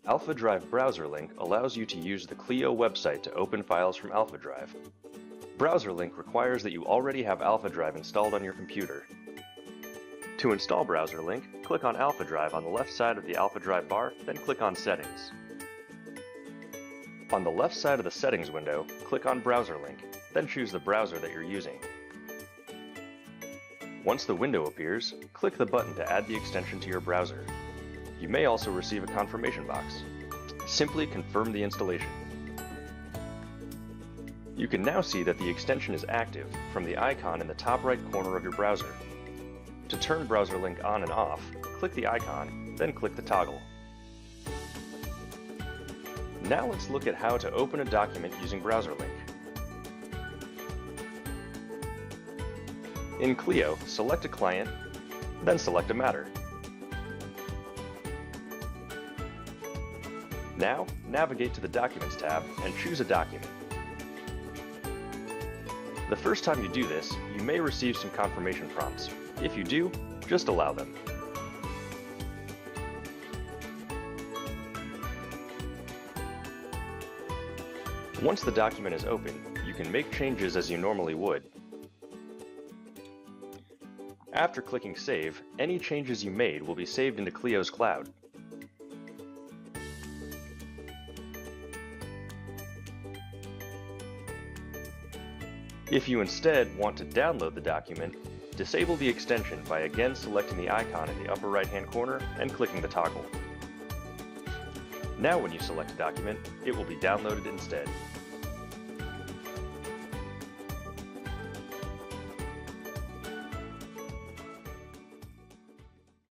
AlphaDrive browser link allows you to use the Clio website to open files from AlphaDrive. Browser link requires that you already have AlphaDrive installed on your computer. To install browser link, click on AlphaDrive on the left side of the AlphaDrive bar, then click on Settings. On the left side of the Settings window, click on Browser link, then choose the browser that you're using. Once the window appears, click the button to add the extension to your browser. You may also receive a confirmation box. Simply confirm the installation. You can now see that the extension is active from the icon in the top right corner of your browser. To turn browser link on and off, click the icon, then click the toggle. Now let's look at how to open a document using browser link. In Clio, select a client, then select a matter. Now, navigate to the Documents tab and choose a document. The first time you do this, you may receive some confirmation prompts. If you do, just allow them. Once the document is open, you can make changes as you normally would. After clicking Save, any changes you made will be saved into Clio's cloud. If you instead want to download the document, disable the extension by again selecting the icon in the upper right-hand corner and clicking the toggle. Now when you select a document, it will be downloaded instead.